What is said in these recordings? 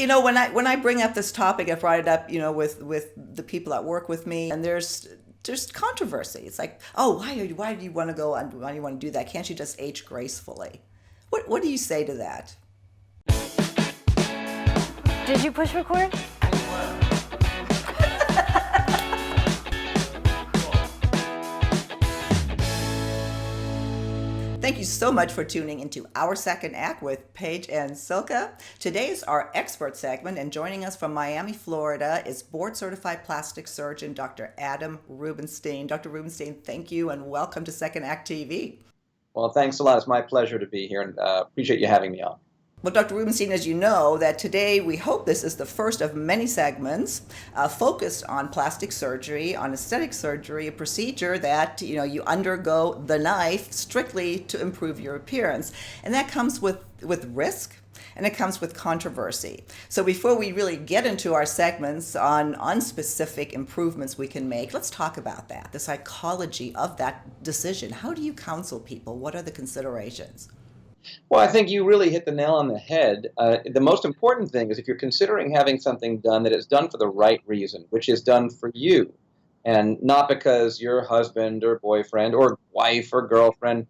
When I bring up this topic, I brought it up, with the people that work with me, and there's controversy. It's like, oh, why do you want to go and why do you want to do that? Can't you just age gracefully? What do you say to that? Did you push record? Thank you so much for tuning into our second act with Paige and Silka. Today is our expert segment, and joining us from Miami, Florida is board-certified plastic surgeon Dr. Adam Rubinstein. Dr. Rubinstein, thank you and welcome to Second Act TV. Well, thanks a lot. It's my pleasure to be here, and appreciate you having me on. Well, Dr. Rubinstein, as you know, that today we hope this is the first of many segments focused on plastic surgery, on aesthetic surgery, a procedure that you undergo the knife strictly to improve your appearance, and that comes with risk. And it comes with controversy. So before we really get into our segments on specific improvements we can make, let's talk about that, the psychology of that decision. How do you counsel people? What are the considerations? Well, I think you really hit the nail on the head. The most important thing is if you're considering having something done, that it's done for the right reason, which is done for you, and not because your husband or boyfriend or wife or girlfriend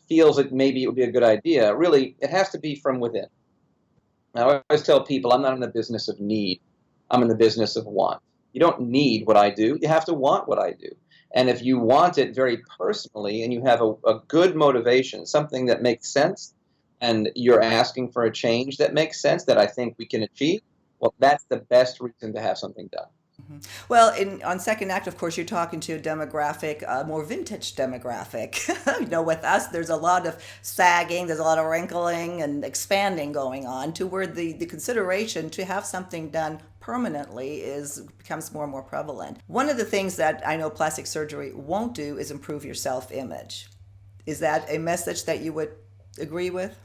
feels that maybe it would be a good idea. Really, it has to be from within. I always tell people I'm not in the business of need. I'm in the business of want. You don't need what I do. You have to want what I do. And if you want it very personally and you have a good motivation, something that makes sense, and you're asking for a change that makes sense, that I think we can achieve, well, that's the best reason to have something done. Mhm. Well, on Second Act, of course, you're talking to a demographic, a more vintage demographic. With us, there's a lot of sagging, there's a lot of wrinkling and expanding going on, to where the consideration to have something done permanently becomes more and more prevalent. One of the things that I know plastic surgery won't do is improve your self-image. Is that a message that you would agree with?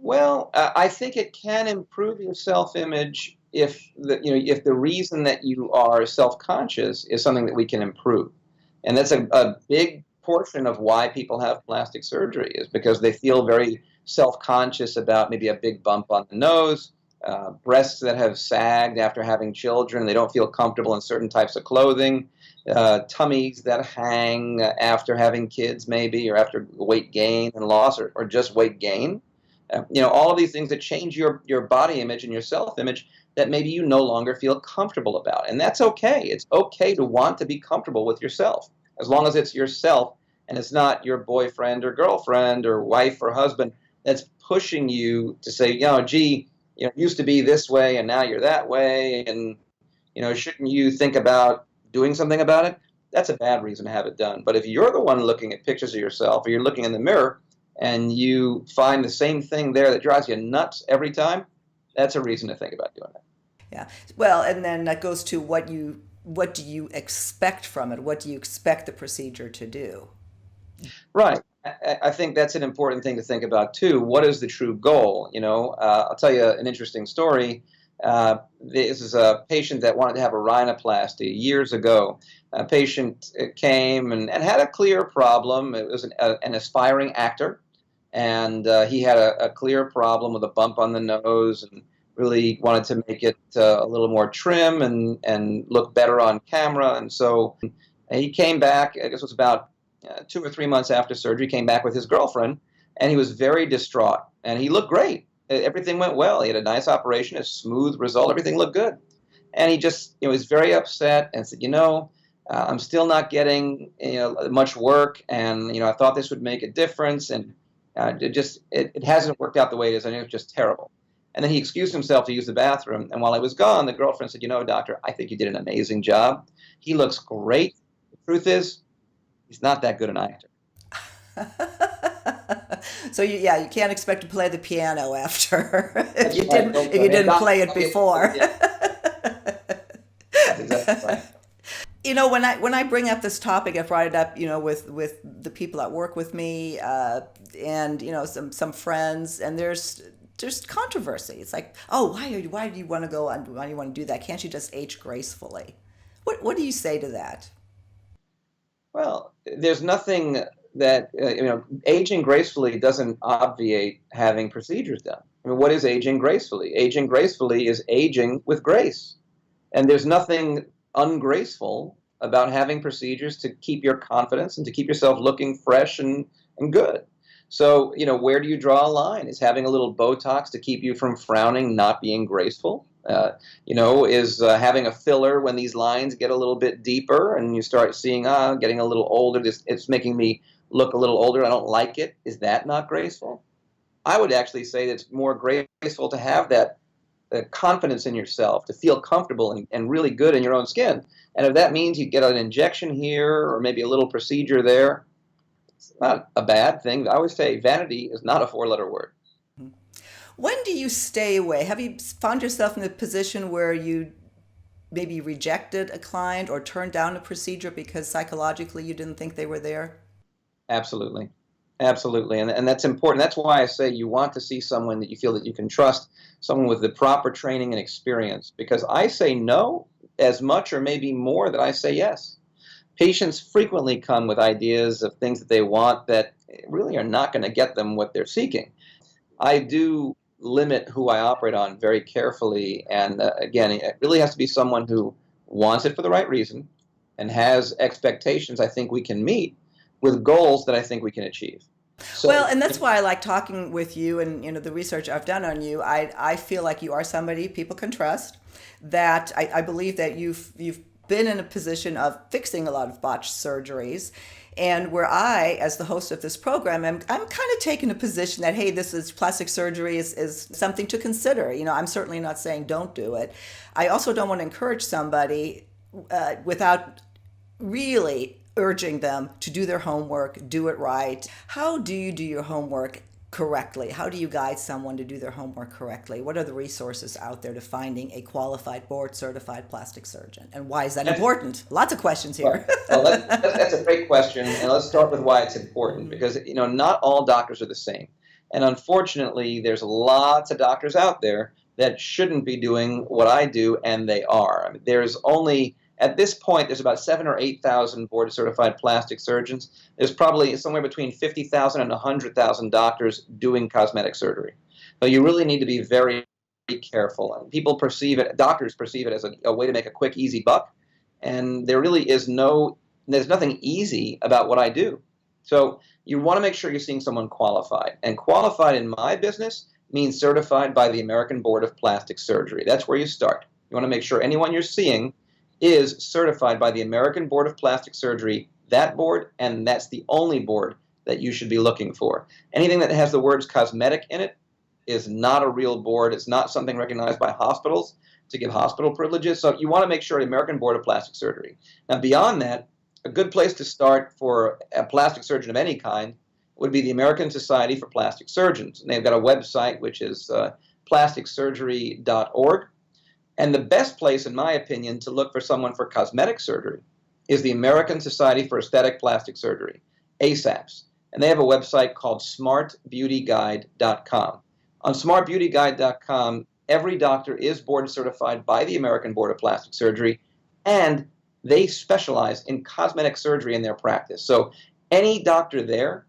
Well, I think it can improve your self-image if the reason that you are self-conscious is something that we can improve. And that's a big portion of why people have plastic surgery, is because they feel very self-conscious about maybe a big bump on the nose, breasts that have sagged after having children. They don't feel comfortable in certain types of clothing, tummies that hang after having kids maybe, or after weight gain and loss, or just weight gain. All of these things that change your body image and your self-image that maybe you no longer feel comfortable about. And that's okay. It's okay to want to be comfortable with yourself, as long as it's yourself and it's not your boyfriend or girlfriend or wife or husband that's pushing you to say, gee, it used to be this way and now you're that way, and, shouldn't you think about doing something about it? That's a bad reason to have it done. But if you're the one looking at pictures of yourself, or you're looking in the mirror, and you find the same thing there that drives you nuts every time, that's a reason to think about doing it. Yeah. Well, and then that goes to what do you expect from it? What do you expect the procedure to do? Right. I think that's an important thing to think about too. What is the true goal? I'll tell you an interesting story. This is a patient that wanted to have a rhinoplasty years ago. A patient came and had a clear problem. It was an aspiring actor, and he had a clear problem with a bump on the nose, and really wanted to make it a little more trim and look better on camera. And so he came back, I guess it was about 2 or 3 months after surgery, came back with his girlfriend, and he was very distraught. And he looked great. Everything went well. He had a nice operation, a smooth result. Everything looked good. And he just was very upset and said, I'm still not getting much work, and I thought this would make a difference, and it hasn't worked out the way it is. I think it's just terrible. And then he excused himself to use the bathroom, and while I was gone, the girlfriend said, doctor, I think you did an amazing job. He looks great. The truth is, he's not that good an actor. So you can't expect to play the piano after if you didn't play it before. That's exactly right. When I bring up this topic, I brought it up, with the people that work with me, and some friends, and there's controversy. It's like, oh, why do you want to go and why do you want to do that? Can't you just age gracefully? What do you say to that? Well, there's nothing that aging gracefully doesn't obviate having procedures done. I mean, what is aging gracefully? Aging gracefully is aging with grace. And there's nothing ungraceful about having procedures to keep your confidence and to keep yourself looking fresh and good. So, where do you draw a line? Is having a little Botox to keep you from frowning not being graceful? Is having a filler when these lines get a little bit deeper and you start seeing, getting a little older, it's making me look a little older, I don't like it. Is that not graceful? I would actually say that it's more graceful to have that confidence in yourself, to feel comfortable and really good in your own skin. And if that means you get an injection here or maybe a little procedure there, it's not a bad thing. I always say vanity is not a four-letter word. When do you stay away? Have you found yourself in a position where you maybe rejected a client or turned down a procedure because psychologically you didn't think they were there? Absolutely. Absolutely. And that's important. That's why I say you want to see someone that you feel that you can trust, someone with the proper training and experience, because I say no as much or maybe more than I say yes. Patients frequently come with ideas of things that they want that really are not going to get them what they're seeking. I do limit who I operate on very carefully. And again, it really has to be someone who wants it for the right reason and has expectations I think we can meet with goals that I think we can achieve. Well, So, and that's why I like talking with you and the research I've done on you. I feel like you are somebody people can trust. That I believe that you've been in a position of fixing a lot of botched surgeries. And where I, as the host of this program, I'm kind of taking a position that, hey, this is plastic surgery is something to consider. I'm certainly not saying don't do it. I also don't want to encourage somebody without really urging them to do their homework, do it right. How do you do your homework correctly? How do you guide someone to do their homework correctly? What are the resources out there to finding a qualified board certified plastic surgeon? And why is that important? Lots of questions here. well, that's a great question. And let's start with why it's important, because, not all doctors are the same. And unfortunately, there's lots of doctors out there that shouldn't be doing what I do, and they are. I mean, at this point, there's about 7,000 or 8,000 board certified plastic surgeons. There's probably somewhere between 50,000 and 100,000 doctors doing cosmetic surgery. So you really need to be very, very careful. And doctors perceive it as a way to make a quick, easy buck. And there's nothing easy about what I do. So you want to make sure you're seeing someone qualified. And qualified in my business means certified by the American Board of Plastic Surgery. That's where you start. You want to make sure anyone you're seeing is certified by the American Board of Plastic Surgery, that board, and that's the only board that you should be looking for. Anything that has the words cosmetic in it is not a real board. It's not something recognized by hospitals to give hospital privileges. So you want to make sure the American Board of Plastic Surgery. Now, beyond that, a good place to start for a plastic surgeon of any kind would be the American Society for Plastic Surgeons. And they've got a website, which is plasticsurgery.org. And the best place, in my opinion, to look for someone for cosmetic surgery is the American Society for Aesthetic Plastic Surgery, ASAPS. And they have a website called smartbeautyguide.com. On smartbeautyguide.com, every doctor is board certified by the American Board of Plastic Surgery, and they specialize in cosmetic surgery in their practice. So any doctor there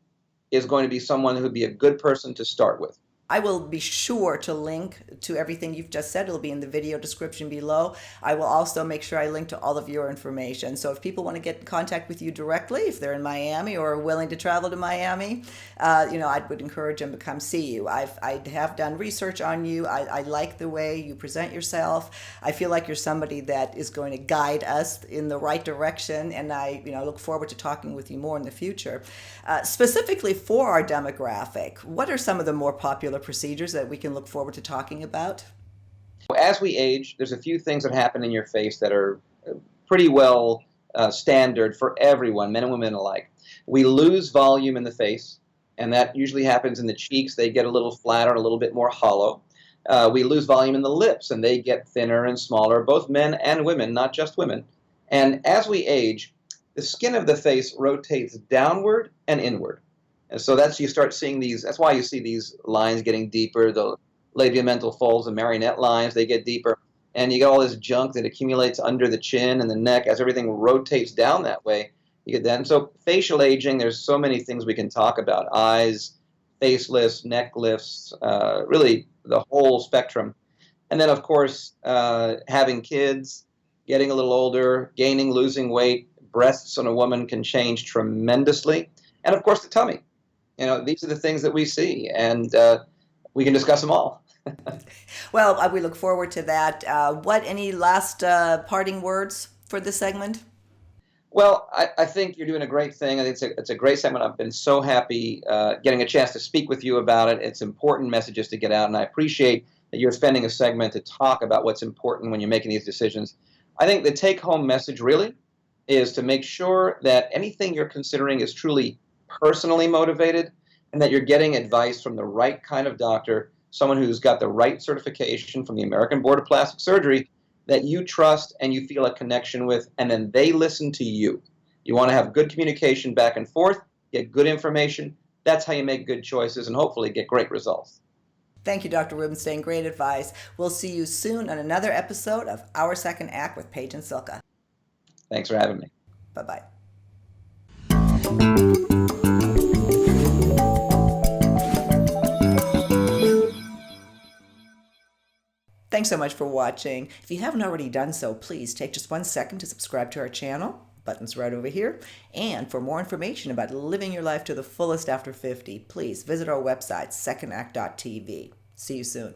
is going to be someone who would be a good person to start with. I will be sure to link to everything you've just said. It'll be in the video description below. I will also make sure I link to all of your information. So if people want to get in contact with you directly, if they're in Miami or are willing to travel to Miami, I would encourage them to come see you. I have done research on you. I like the way you present yourself. I feel like you're somebody that is going to guide us in the right direction, and I look forward to talking with you more in the future. Specifically for our demographic, what are some of the more popular procedures that we can look forward to talking about? As we age, there's a few things that happen in your face that are pretty well standard for everyone, men and women alike. We lose volume in the face, and that usually happens in the cheeks. They get a little flatter, a little bit more hollow. We lose volume in the lips, and they get thinner and smaller, both men and women, not just women. And as we age, the skin of the face rotates downward and inward. And so you start seeing that's why you see these lines getting deeper, the labiomental folds, the marionette lines, they get deeper. And you get all this junk that accumulates under the chin and the neck as everything rotates down that way. You get that. And so facial aging, there's so many things we can talk about. Eyes, facelifts, neck lifts, really the whole spectrum. And then, of course, having kids, getting a little older, gaining, losing weight, breasts on a woman can change tremendously. And of course, the tummy. These are the things that we see, and we can discuss them all. Well, we look forward to that. Any last parting words for this segment? Well, I think you're doing a great thing. I think it's a great segment. I've been so happy getting a chance to speak with you about it. It's important messages to get out, and I appreciate that you're spending a segment to talk about what's important when you're making these decisions. I think the take-home message really is to make sure that anything you're considering is truly personally motivated and that you're getting advice from the right kind of doctor, someone who's got the right certification from the American Board of Plastic Surgery that you trust and you feel a connection with, and then they listen to you. You want to have good communication back and forth, get good information. That's how you make good choices and hopefully get great results. Thank you, Dr. Rubinstein. Great advice. We'll see you soon on another episode of Our Second Act with Paige and Silka. Thanks for having me. Bye-bye. Thanks so much for watching. If you haven't already done so, please take just 1 second to subscribe to our channel. Button's right over here. And for more information about living your life to the fullest after 50, please visit our website, secondact.tv. See you soon.